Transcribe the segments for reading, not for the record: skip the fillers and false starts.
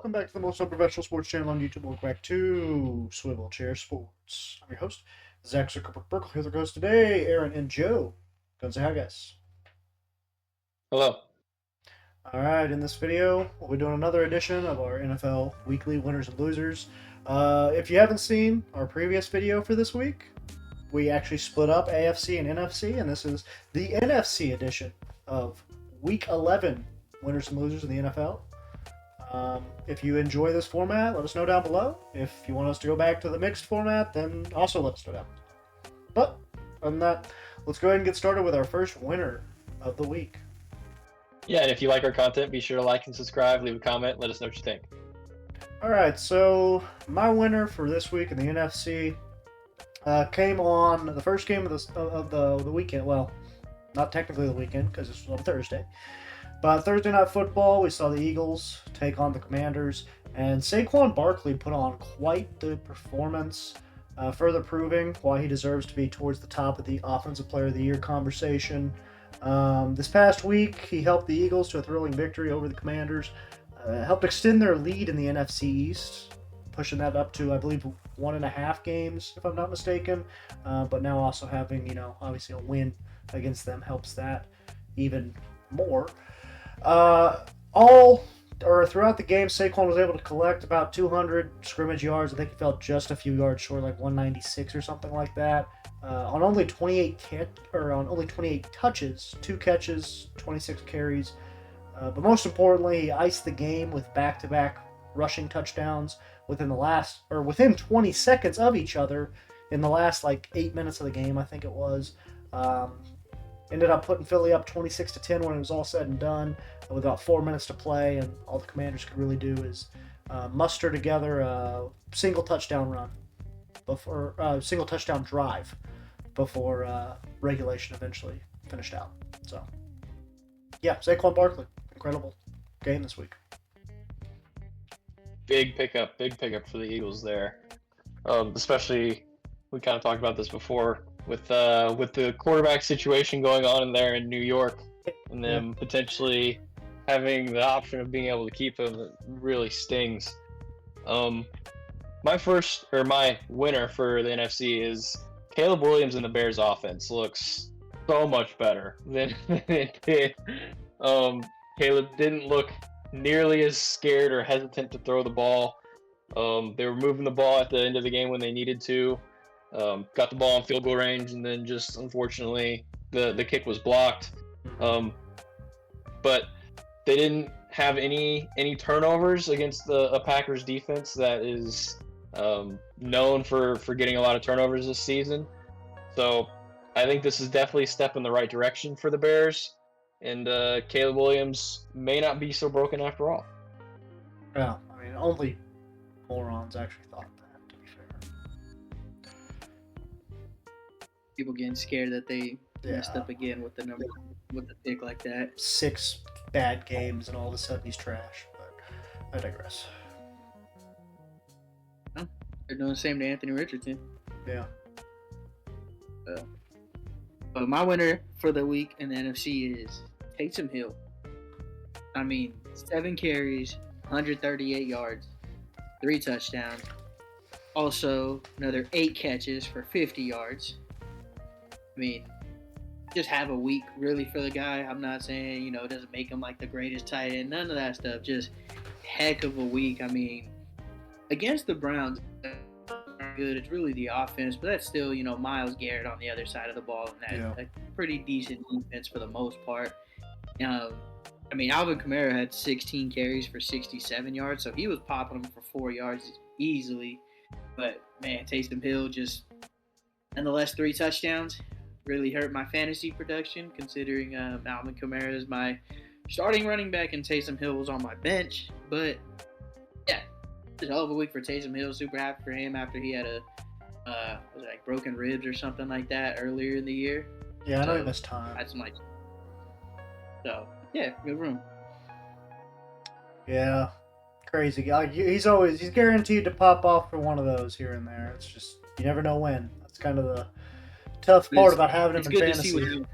welcome back to the most unprofessional sports channel on YouTube. Welcome back to Swivel Chair Sports. I'm your host, Zach Zuckerberg. Here with our hosts today, Aaron and Joe. Go say hi, guys. Hello. All right, in this video, we'll be doing another edition of our NFL Weekly Winners and Losers. If you haven't seen our previous video for this week, we actually split up AFC and NFC, and this is the NFC edition of Week 11 Winners and Losers in the NFL. If you enjoy this format, let us know down below. If you want us to go back to the mixed format, then also let us know down below. But other than that, let's go ahead and get started with our first winner of the week. Yeah, and if you like our content, be sure to like and subscribe, leave a comment, let us know what you think. All right, so my winner for this week in the NFC came on the first game of the weekend. Well, not technically the weekend because this was on Thursday. But Thursday Night Football, we saw the Eagles take on the Commanders, and Saquon Barkley put on quite the performance, further proving why he deserves to be towards the top of the Offensive Player of the Year conversation. This past week, he helped the Eagles to a thrilling victory over the Commanders, helped extend their lead in the NFC East, pushing that up to, I believe, 1.5 games, if I'm not mistaken. But now also having, obviously a win against them helps that even more. Throughout the game, Saquon was able to collect about 200 scrimmage yards. I think he fell just a few yards short, like 196 or something like that. On only 28 touches, 2 catches, 26 carries. But most importantly, he iced the game with back-to-back rushing touchdowns within 20 seconds of each other in the last 8 minutes of the game, I think it was. Ended up putting Philly up 26-10 when it was all said and done, with about 4 minutes to play, and all the Commanders could really do is muster together a single touchdown drive before regulation eventually finished out. So, yeah, Saquon Barkley, incredible game this week. Big pickup for the Eagles there. Especially, we kind of talked about this before, with the quarterback situation going on in there in New York, and them potentially having the option of being able to keep him, it really stings. My winner for the NFC is Caleb Williams, and the Bears offense looks so much better than it did. Caleb didn't look nearly as scared or hesitant to throw the ball. They were moving the ball at the end of the game when they needed to. Got the ball in field goal range, and then just unfortunately the kick was blocked. But they didn't have any turnovers against a Packers defense that is known for getting a lot of turnovers this season. So I think this is definitely a step in the right direction for the Bears, and Caleb Williams may not be so broken after all. Yeah, I mean, only morons actually thought that, to be fair. People getting scared that they messed up again with the pick like that. 6 bad games and all of a sudden he's trash, but I digress. They're doing the same to Anthony Richardson. Yeah. But my winner for the week in the NFC is Taysom Hill. I mean, 7 carries, 138 yards, 3 touchdowns. Also, another 8 catches for 50 yards. I mean, just have a week really for the guy. I'm not saying, it doesn't make him like the greatest tight end. None of that stuff. Just heck of a week. I mean, against the Browns, good. It's really the offense, but that's still, Myles Garrett on the other side of the ball, and that's a pretty decent defense for the most part. I mean, Alvin Kamara had 16 carries for 67 yards, so he was popping them for 4 yards easily. But man, Taysom Hill just, nonetheless, 3 touchdowns really hurt my fantasy production, considering Alvin Kamara is my starting running back and Taysom Hill was on my bench. But yeah, it's a hell of a week for Taysom Hill. Super happy for him after he had broken ribs or something like that earlier in the year. Yeah, I know he missed time. So yeah, good room. Yeah, crazy guy. He's guaranteed to pop off for one of those here and there. It's just you never know when. That's kind of the tough part about having him in fantasy.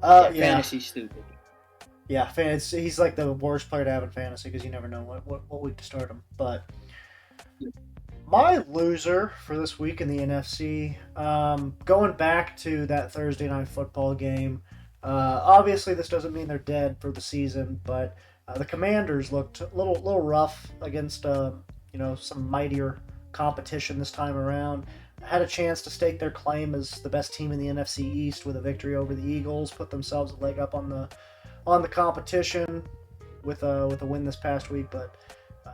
Fantasy stupid. Yeah, he's like the worst player to have in fantasy because you never know what week to start him. But my loser for this week in the NFC, going back to that Thursday night football game. Obviously, this doesn't mean they're dead for the season, but the Commanders looked a little rough against some mightier competition this time around. Had a chance to stake their claim as the best team in the NFC East with a victory over the Eagles, put themselves a leg up on the competition with a win this past week, but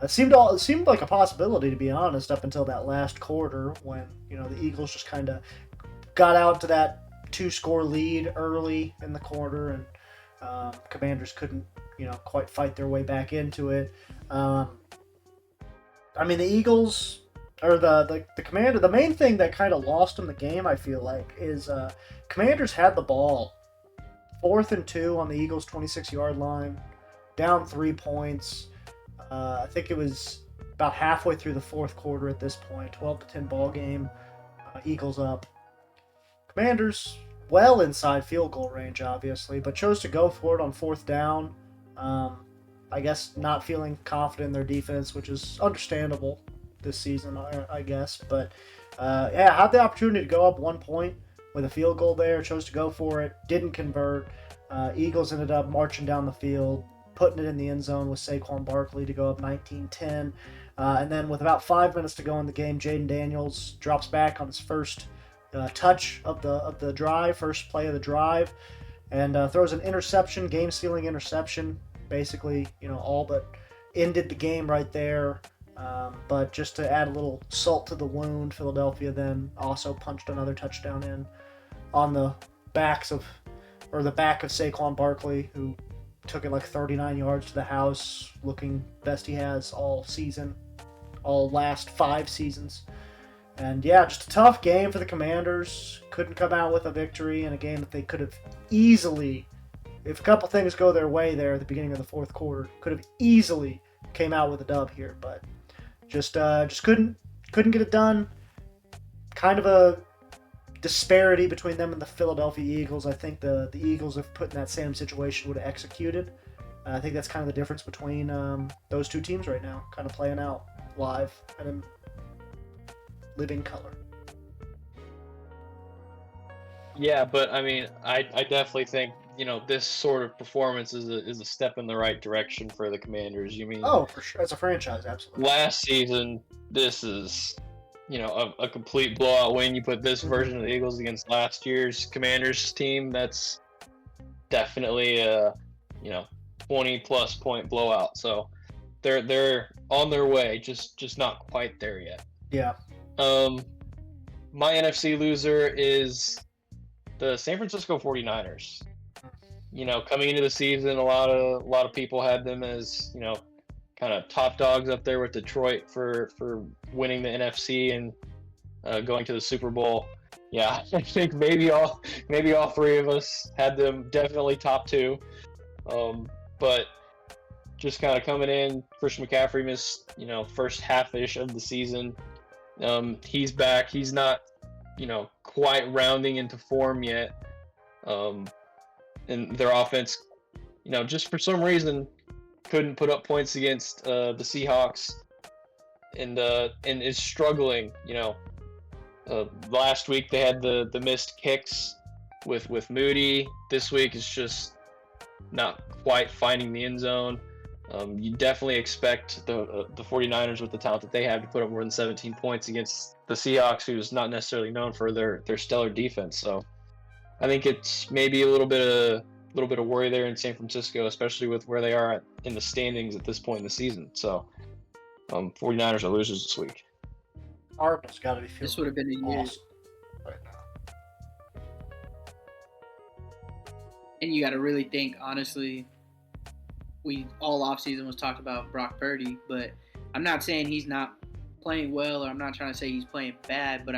it seemed like a possibility, to be honest, up until that last quarter when the Eagles just kind of got out to that 2-score lead early in the quarter, and Commanders couldn't quite fight their way back into it. The Eagles or the Commander. The main thing that kind of lost them the game, I feel like, is Commanders had the ball 4th and 2 on the Eagles' 26-yard line, down 3 points. I think it was about halfway through the fourth quarter at this point, 12-10 ball game. Eagles up. Commanders well inside field goal range, obviously, but chose to go for it on 4th down. I guess not feeling confident in their defense, which is understandable this season, I guess. But had the opportunity to go up 1 point with a field goal there, chose to go for it, didn't convert. Eagles ended up marching down the field, putting it in the end zone with Saquon Barkley to go up 19-10. And then with about 5 minutes to go in the game, Jaden Daniels drops back on his first touch of the drive, first play of the drive, and throws an interception, game-sealing interception. Basically, all but ended the game right there. But just to add a little salt to the wound, Philadelphia then also punched another touchdown in on the back of Saquon Barkley, who took it like 39 yards to the house, looking best he has all season, all last 5 seasons. And yeah, just a tough game for the Commanders. Couldn't come out with a victory in a game that they could have easily, if a couple things go their way there at the beginning of the fourth quarter, could have easily came out with a dub here, but just couldn't get it done. Kind of a disparity between them and the Philadelphia Eagles. I think the Eagles, if put in that same situation, would have executed. I think that's kind of the difference between those two teams right now, kind of playing out live and in living color. Yeah, but I definitely think this sort of performance is a step in the right direction for the Commanders. Oh, for sure, as a franchise, absolutely. Last season, this is a complete blowout win. You put this version of the Eagles against last year's Commanders team, that's definitely a 20+ point blowout. So they're on their way, just not quite there yet. Yeah. My NFC loser is the San Francisco 49ers. Coming into the season, a lot of people had them as kind of top dogs up there with Detroit for winning the NFC and going to the Super Bowl. Yeah, I think maybe all 3 of us had them definitely top 2. But just kind of coming in, Christian McCaffrey missed first half-ish of the season. He's back. He's not quite rounding into form yet. And their offense, just for some reason, couldn't put up points against the Seahawks, and is struggling. Last week they had the missed kicks with Moody. This week is just not quite finding the end zone. You definitely expect the 49ers, with the talent that they have, to put up more than 17 points against the Seahawks, who's not necessarily known for their stellar defense. So I think it's maybe a little bit of worry there in San Francisco, especially with where they are in the standings at this point in the season. So 49ers are losers this week. Cardinals got to be feeling This would have been a year. awesome right now. And you got to really think, honestly, we all offseason was talked about Brock Purdy, but I'm not saying he's not playing well, or I'm not trying to say he's playing bad, but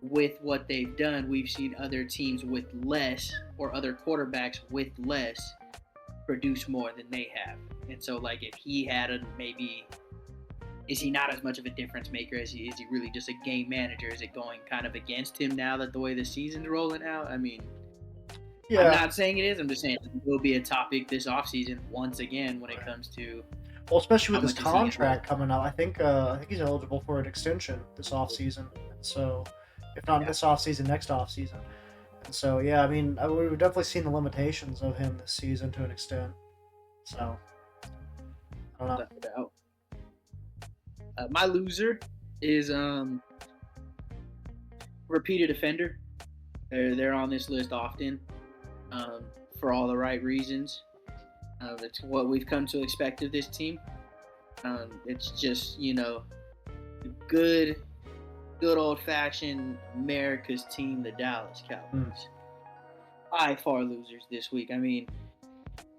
with what they've done, we've seen other teams with less, or other quarterbacks with less, produce more than they have. And so, if he had maybe, is he not as much of a difference maker? Is he really just a game manager? Is it going kind of against him now that the way the season's rolling out? Yeah. I'm not saying it is. I'm just saying it will be a topic this offseason once again when it comes to. Well, especially with How his much is he gonna contract coming up, I think he's eligible for an extension this offseason. So, if not this offseason, next offseason. And so, yeah, I mean, we've definitely seen the limitations of him this season to an extent. So, I don't know. Without a doubt. My loser is repeated offender. They're on this list often for all the right reasons. It's what we've come to expect of this team. It's just good old-fashioned America's team, the Dallas Cowboys. By far losers this week. I mean,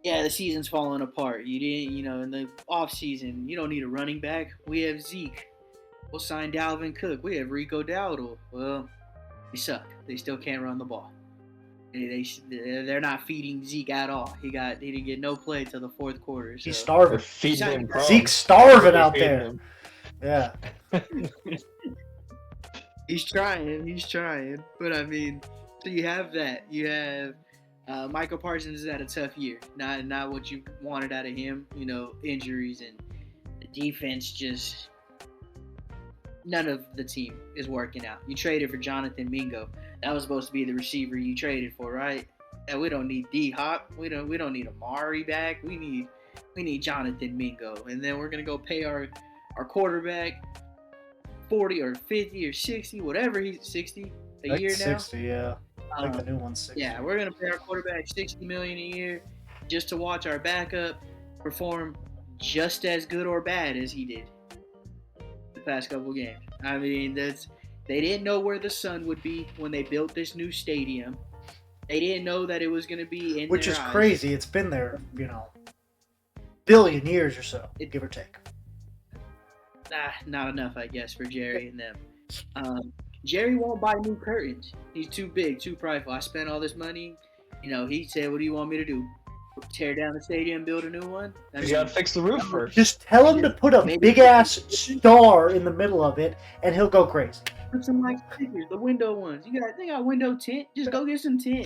yeah, the season's falling apart. You didn't, in the offseason, you don't need a running back. We have Zeke. We'll sign Dalvin Cook. We have Rico Dowdle. Well, they suck. They still can't run the ball. They're not feeding Zeke at all. He didn't get no play till the fourth quarter. So. He's starving. Zeke's starving out there. Yeah. He's trying. But I mean, so you have that. You have Michael Parsons has had a tough year. Not what you wanted out of him. Injuries and the defense just. None of the team is working out. You traded for Jonathan Mingo. That was supposed to be the receiver you traded for, right? And we don't need D-Hop. We don't need Amari back. We need Jonathan Mingo. And then we're gonna go pay our quarterback 40 or 50 or 60, whatever he's 60 a year now. 60, yeah. I think the new one's 60. Yeah, we're gonna pay our quarterback $60 million a year just to watch our backup perform just as good or bad as he did the past couple games. I mean, they didn't know where the sun would be when they built this new stadium. They didn't know that it was going to be in Which their is eyes. crazy. It's been there, billion years or so, give or take. Not enough, I guess, for Jerry and them. Jerry won't buy new curtains. He's too big, too prideful. I spent all this money. He said, "What do you want me to do? Tear down the stadium, build a new one?" You gotta fix the roof first. Just tell him to put a big-ass star in the middle of it, and he'll go crazy. Put some nice stickers, the window ones. They got window tint. Just go get some tint.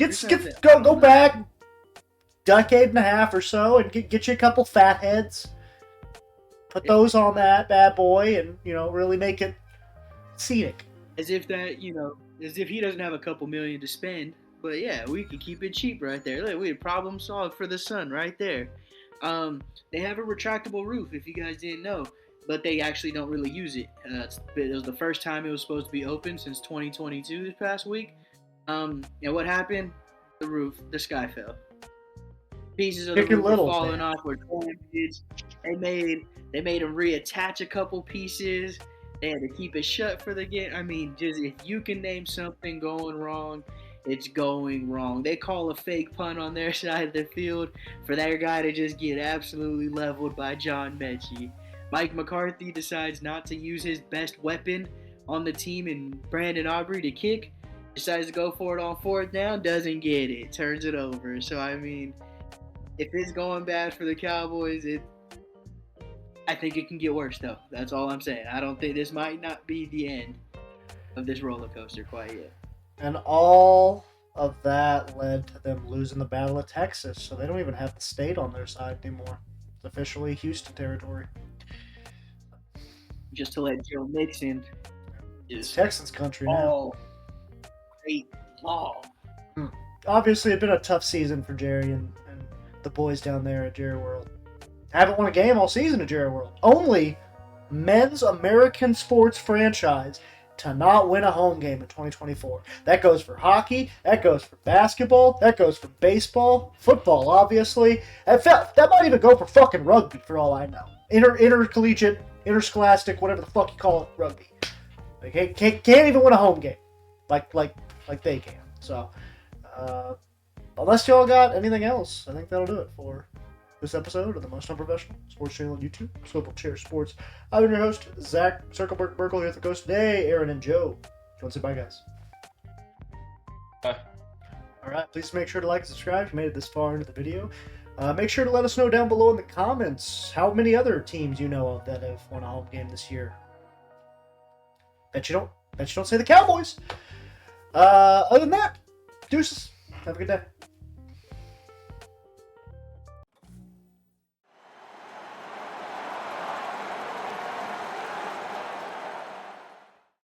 Go back decade and a half or so and get you a couple fat heads. Put those on that bad boy and, really make it scenic. As if he doesn't have a couple million to spend. But yeah, we could keep it cheap right there. Look, we had problem solved for the sun right there. They have a retractable roof, if you guys didn't know. But they actually don't really use it. It was the first time it was supposed to be open since 2022 this past week. And what happened? The sky fell. Pieces of the roof were falling off, were damaged. They made them reattach a couple pieces. They had to keep it shut for the game. I mean, just if you can name something going wrong, it's going wrong. They call a fake punt on their side of the field for their guy to just get absolutely leveled by John Mechie. Mike McCarthy decides not to use his best weapon on the team in Brandon Aubrey to kick. Decides to go for it on fourth down, doesn't get it, turns it over. So, I mean, if it's going bad for the Cowboys, I think it can get worse, though. That's all I'm saying. I don't think this might not be the end of this roller coaster quite yet. And all of that led to them losing the Battle of Texas, so they don't even have the state on their side anymore. It's officially Houston territory. Just to let Joe Mixon It's Texans country now. Great long. Obviously, it's been a tough season for Jerry and the boys down there at Jerry World. Haven't won a game all season at Jerry World. Only men's American sports franchise to not win a home game in 2024. That goes for hockey. That goes for basketball. That goes for baseball. Football, obviously. That might even go for fucking rugby, for all I know. Intercollegiate, interscholastic, whatever the fuck you call it, rugby. They can't even win a home game like they can. So, unless y'all got anything else, I think that'll do it for this episode of the most unprofessional sports channel on YouTube, Swivel Chair Sports. I've been your host, Zach Circleberg Burkle, here with the ghost today, Aaron and Joe. Don't say bye, guys. Bye. Alright, please make sure to like and subscribe if you made it this far into the video. Make sure to let us know down below in the comments how many other teams you know of that have won a home game this year. Bet you don't say the Cowboys. Other than that, deuces. Have a good day.